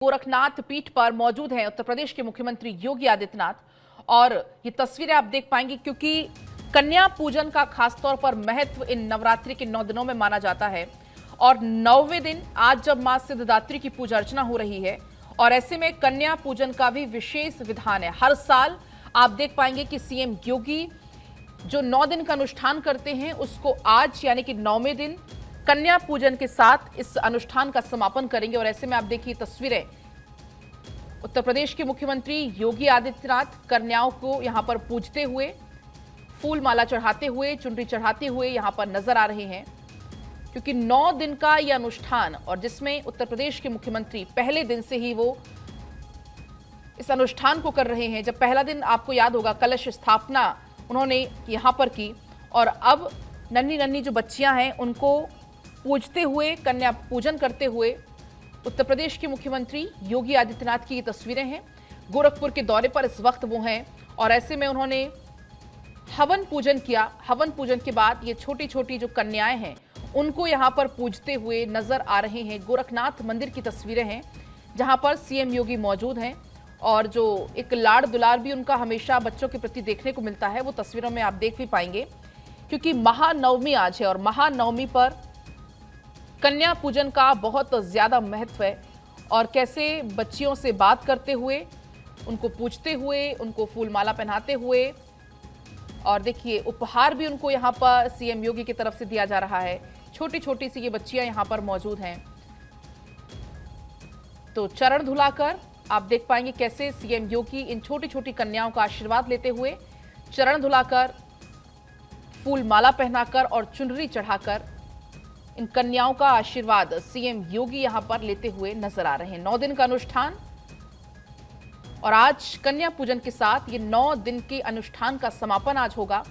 गोरखनाथ पीठ पर मौजूद हैं उत्तर प्रदेश के मुख्यमंत्री योगी आदित्यनाथ। और ये तस्वीरें आप देख पाएंगे क्योंकि कन्या पूजन का खासतौर पर महत्व इन नवरात्रि के 9 दिनों में माना जाता है। और 9वें दिन आज जब मां सिद्धदात्री की पूजा अर्चना हो रही है और ऐसे में कन्या पूजन का भी विशेष विधान है। हर साल आप देख पाएंगे कि सीएम योगी जो 9 दिन का अनुष्ठान करते हैं उसको आज यानी कि 9वें दिन कन्या पूजन के साथ इस अनुष्ठान का समापन करेंगे। और ऐसे में आप देखिए तस्वीरें, उत्तर प्रदेश के मुख्यमंत्री योगी आदित्यनाथ कन्याओं को यहां पर पूजते हुए, फूल माला चढ़ाते हुए, चुनरी चढ़ाते हुए यहां पर नजर आ रहे हैं। क्योंकि 9 दिन का यह अनुष्ठान और जिसमें उत्तर प्रदेश के मुख्यमंत्री पहले दिन से ही वो इस अनुष्ठान को कर रहे हैं। जब पहला दिन आपको याद होगा कलश स्थापना उन्होंने यहां पर की और अब नन्ही नन्ही जो बच्चियां हैं उनको पूजते हुए, कन्या पूजन करते हुए उत्तर प्रदेश के मुख्यमंत्री योगी आदित्यनाथ की ये तस्वीरें हैं। गोरखपुर के दौरे पर इस वक्त वो हैं और ऐसे में उन्होंने हवन पूजन किया। हवन पूजन के बाद ये छोटी छोटी जो कन्याएं हैं उनको यहां पर पूजते हुए नजर आ रहे हैं। गोरखनाथ मंदिर की तस्वीरें हैं जहां पर सीएम योगी मौजूद हैं और जो एक लाड़ दुलार भी उनका हमेशा बच्चों के प्रति देखने को मिलता है वो तस्वीरों में आप देख भी पाएंगे। क्योंकि महानवमी आज है और महानवमी पर कन्या पूजन का बहुत ज्यादा महत्व है। और कैसे बच्चियों से बात करते हुए, उनको पूजते हुए, उनको फूल माला पहनाते हुए और देखिए उपहार भी उनको यहाँ पर सीएम योगी की तरफ से दिया जा रहा है। छोटी छोटी सी ये बच्चियां यहाँ पर मौजूद हैं। तो चरण धुलाकर आप देख पाएंगे कैसे सीएम योगी इन छोटी छोटी कन्याओं का आशीर्वाद लेते हुए, चरण धुलाकर, फूल माला पहनाकर और चुनरी चढ़ाकर इन कन्याओं का आशीर्वाद सीएम योगी यहां पर लेते हुए नजर आ रहे हैं। 9 दिन का अनुष्ठान और आज कन्या पूजन के साथ ये 9 दिन के अनुष्ठान का समापन आज होगा।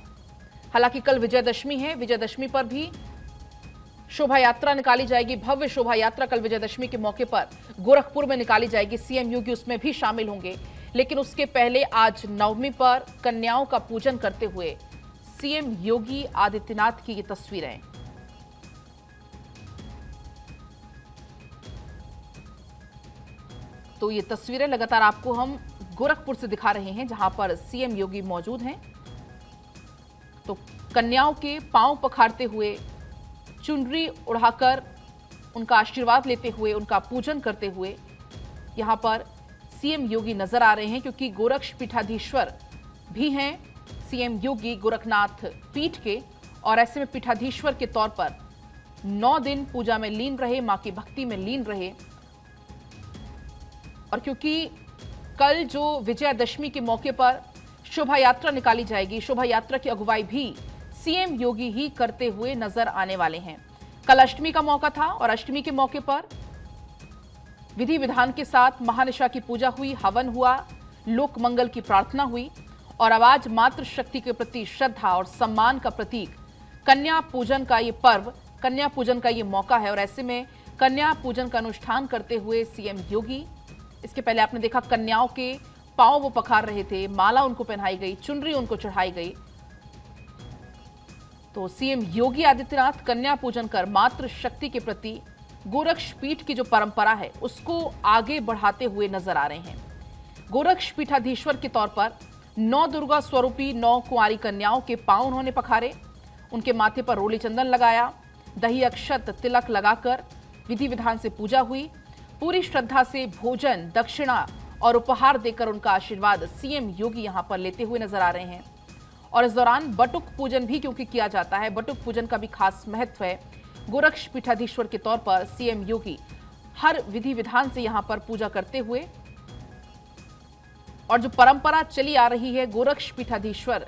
हालांकि कल विजयदशमी है, विजयदशमी पर भी शोभा यात्रा निकाली जाएगी। भव्य शोभा यात्रा कल विजयदशमी के मौके पर गोरखपुर में निकाली जाएगी। सीएम योगी उसमें भी शामिल होंगे। लेकिन उसके पहले आज नवमी पर कन्याओं का पूजन करते हुए सीएम योगी आदित्यनाथ की ये तस्वीरें। तो ये तस्वीरें लगातार आपको हम गोरखपुर से दिखा रहे हैं जहां पर सीएम योगी मौजूद हैं। तो कन्याओं के पांव पखारते हुए, चुनरी उड़ाकर उनका आशीर्वाद लेते हुए, उनका पूजन करते हुए यहां पर सीएम योगी नजर आ रहे हैं। क्योंकि गोरक्ष पीठाधीश्वर भी हैं सीएम योगी गोरखनाथ पीठ के और ऐसे में पीठाधीश्वर के तौर पर 9 दिन पूजा में लीन रहे, मां की भक्ति में लीन रहे। और क्योंकि कल जो विजयादशमी के मौके पर शोभा यात्रा निकाली जाएगी, शोभा यात्रा की अगुवाई भी सीएम योगी ही करते हुए नजर आने वाले हैं। कल अष्टमी का मौका था और अष्टमी के मौके पर विधि विधान के साथ महानिशा की पूजा हुई, हवन हुआ, लोक मंगल की प्रार्थना हुई। और अब आज मातृशक्ति के प्रति श्रद्धा और सम्मान का प्रतीक कन्या पूजन का ये पर्व, कन्या पूजन का ये मौका है। और ऐसे में कन्या पूजन का अनुष्ठान करते हुए सीएम योगी, इसके पहले आपने देखा कन्याओं के पांव वो पखार रहे थे, माला उनको पहनाई गई, चुनरी उनको चढ़ाई गई। तो सीएम योगी आदित्यनाथ कन्या पूजन कर मातृशक्ति के प्रति गोरक्ष पीठ की जो परंपरा है उसको आगे बढ़ाते हुए नजर आ रहे हैं। गोरक्ष पीठाधीश्वर के तौर पर 9 दुर्गा स्वरूपी 9 कुंवारी कन्याओं के पांव उन्होंने पखारे, उनके माथे पर रोली चंदन लगाया, दही अक्षत तिलक लगाकर विधि विधान से पूजा हुई। पूरी श्रद्धा से भोजन, दक्षिणा और उपहार देकर उनका आशीर्वाद सीएम योगी यहां पर लेते हुए नजर आ रहे हैं। और इस दौरान बटुक पूजन भी क्योंकि किया जाता है, बटुक पूजन का भी खास महत्व है। गोरक्ष पीठाधीश्वर के तौर पर सीएम योगी हर विधि विधान से यहां पर पूजा करते हुए, और जो परंपरा चली आ रही है, गोरक्ष पीठाधीश्वर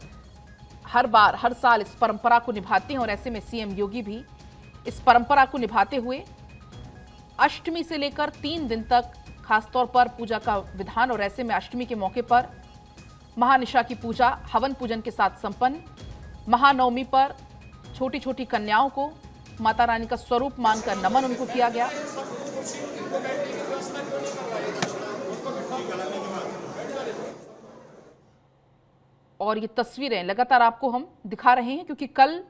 हर साल इस परंपरा को निभाते हैं। और ऐसे में सीएम योगी भी इस परंपरा को निभाते हुए अष्टमी से लेकर 3 दिन तक खासतौर पर पूजा का विधान। और ऐसे में अष्टमी के मौके पर महानिशा की पूजा हवन पूजन के साथ संपन्न। महानवमी पर छोटी छोटी कन्याओं को माता रानी का स्वरूप मानकर नमन उनको किया गया। और ये तस्वीरें लगातार आपको हम दिखा रहे हैं क्योंकि कल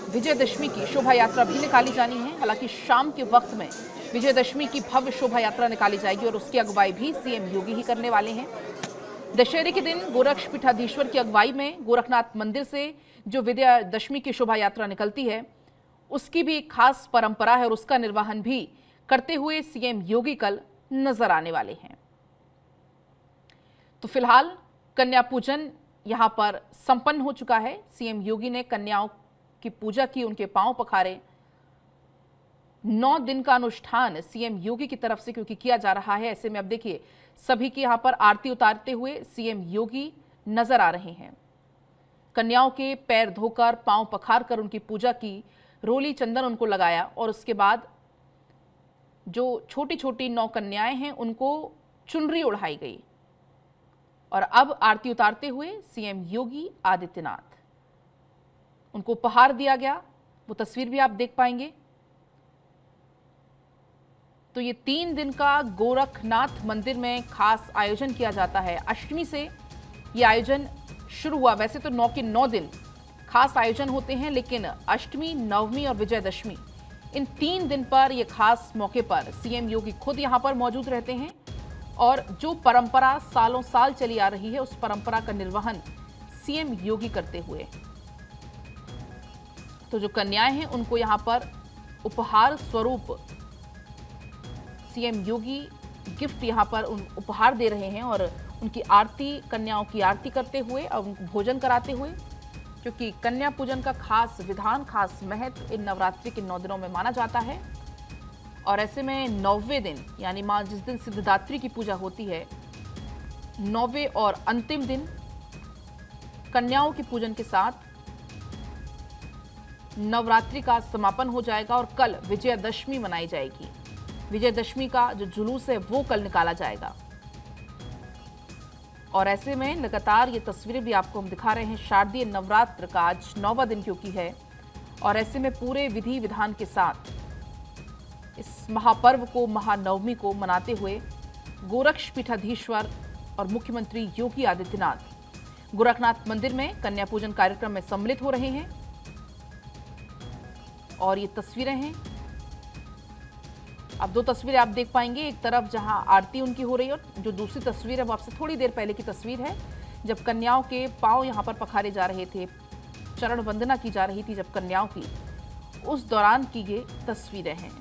विजयदशमी की शोभा यात्रा भी निकाली जानी है। हालांकि शाम के वक्त में विजयदशमी की भव्य शोभा यात्रा निकाली जाएगी और उसकी अगुवाई भी सीएम योगी ही करने वाले हैं। दशहरे के दिन गोरक्षपीठाधीश्वर की अगुवाई में गोरखनाथ मंदिर से जो विजयदशमी की शोभा यात्रा निकलती है, उसकी भी एक खास परंपरा है और उसका निर्वहन भी करते हुए सीएम योगी कल नजर आने वाले हैं। तो फिलहाल कन्या पूजन यहां पर संपन्न हो चुका है। सीएम योगी ने कन्याओं की पूजा की, उनके पांव पखारे। 9 दिन का अनुष्ठान सीएम योगी की तरफ से क्योंकि किया जा रहा है, ऐसे में अब देखिए सभी की यहां पर आरती उतारते हुए सीएम योगी नजर आ रहे हैं। कन्याओं के पैर धोकर, पांव पखार कर उनकी पूजा की, रोली चंदन उनको लगाया और उसके बाद जो छोटी छोटी 9 कन्याएं हैं उनको चुनरी ओढ़ाई गई और अब आरती उतारते हुए सीएम योगी आदित्यनाथ उनको उपहार दिया गया। वो तस्वीर भी आप देख पाएंगे। तो ये 3 दिन का गोरखनाथ मंदिर में खास आयोजन किया जाता है। अष्टमी से ये आयोजन शुरू हुआ। वैसे तो 9 के 9 दिन खास आयोजन होते हैं, लेकिन अष्टमी, नवमी और विजयदशमी इन 3 दिन पर यह खास मौके पर सीएम योगी खुद यहां पर मौजूद रहते हैं और जो परंपरा सालों साल चली आ रही है उस परंपरा का निर्वहन सीएम योगी करते हुए। तो जो कन्याएं हैं उनको यहां पर उपहार स्वरूप सीएम योगी गिफ्ट यहां पर उपहार दे रहे हैं और उनकी आरती, कन्याओं की आरती करते हुए और उनको भोजन कराते हुए, क्योंकि कन्या पूजन का खास विधान, खास महत्व इन नवरात्रि के 9 दिनों में माना जाता है। और ऐसे में 9वें दिन यानी मां जिस दिन सिद्धिदात्री की पूजा होती है, 9वें और अंतिम दिन कन्याओं के पूजन के साथ नवरात्रि का समापन हो जाएगा और कल विजयदशमी मनाई जाएगी। विजयदशमी का जो जुलूस है वो कल निकाला जाएगा। और ऐसे में लगातार ये तस्वीरें भी आपको हम दिखा रहे हैं। शारदीय नवरात्र का आज 9वां दिन क्योंकि है और ऐसे में पूरे विधि विधान के साथ इस महापर्व को, महानवमी को मनाते हुए गोरक्षपीठाधीश्वर और मुख्यमंत्री योगी आदित्यनाथ गोरखनाथ मंदिर में कन्या पूजन कार्यक्रम में सम्मिलित हो रहे हैं। और ये तस्वीरें हैं, अब 2 तस्वीरें आप देख पाएंगे। एक तरफ जहां आरती उनकी हो रही है और जो दूसरी तस्वीर है वो आपसे थोड़ी देर पहले की तस्वीर है, जब कन्याओं के पांव यहां पर पखारे जा रहे थे, चरण वंदना की जा रही थी जब कन्याओं की, उस दौरान की ये तस्वीरें हैं।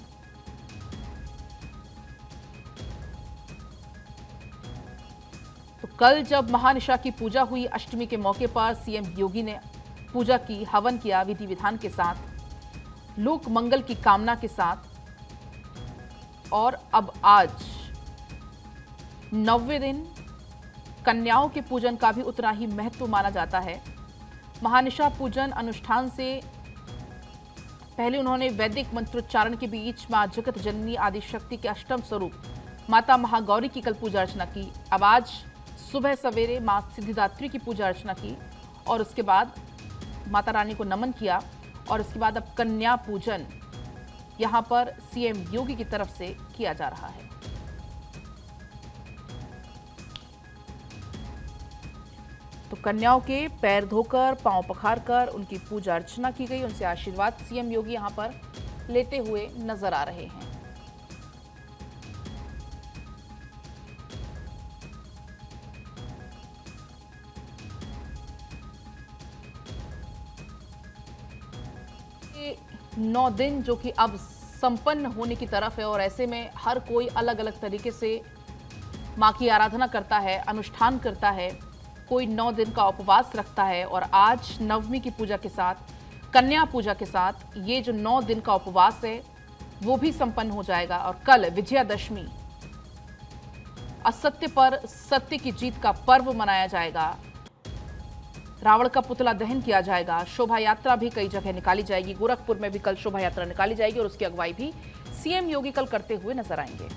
तो कल जब महानिशा की पूजा हुई, अष्टमी के मौके पर सीएम योगी ने पूजा की, हवन किया विधि विधान के साथ, लोक मंगल की कामना के साथ। और अब आज 9वें दिन कन्याओं के पूजन का भी उतना ही महत्व माना जाता है। महानिशा पूजन अनुष्ठान से पहले उन्होंने वैदिक मंत्रोच्चारण के बीच मां जगत जननी आदिशक्ति के अष्टम स्वरूप माता महागौरी की कल पूजा अर्चना की। अब आज सुबह सवेरे मां सिद्धिदात्री की पूजा अर्चना की और उसके बाद माता रानी को नमन किया और उसके बाद अब कन्या पूजन यहां पर सीएम योगी की तरफ से किया जा रहा है। तो कन्याओं के पैर धोकर, पांव पखारकर उनकी पूजा अर्चना की गई, उनसे आशीर्वाद सीएम योगी यहां पर लेते हुए नजर आ रहे हैं। ये 9 दिन जो कि अब संपन्न होने की तरफ है और ऐसे में हर कोई अलग अलग तरीके से मां की आराधना करता है, अनुष्ठान करता है। कोई 9 दिन का उपवास रखता है और आज नवमी की पूजा के साथ, कन्या पूजा के साथ ये जो 9 दिन का उपवास है वो भी संपन्न हो जाएगा और कल विजयादशमी, असत्य पर सत्य की जीत का पर्व मनाया जाएगा। रावण का पुतला दहन किया जाएगा। शोभा यात्रा भी कई जगह निकाली जाएगी। गोरखपुर में भी कल शोभा यात्रा निकाली जाएगी और उसकी अगुवाई भी सीएम योगी कल करते हुए नजर आएंगे।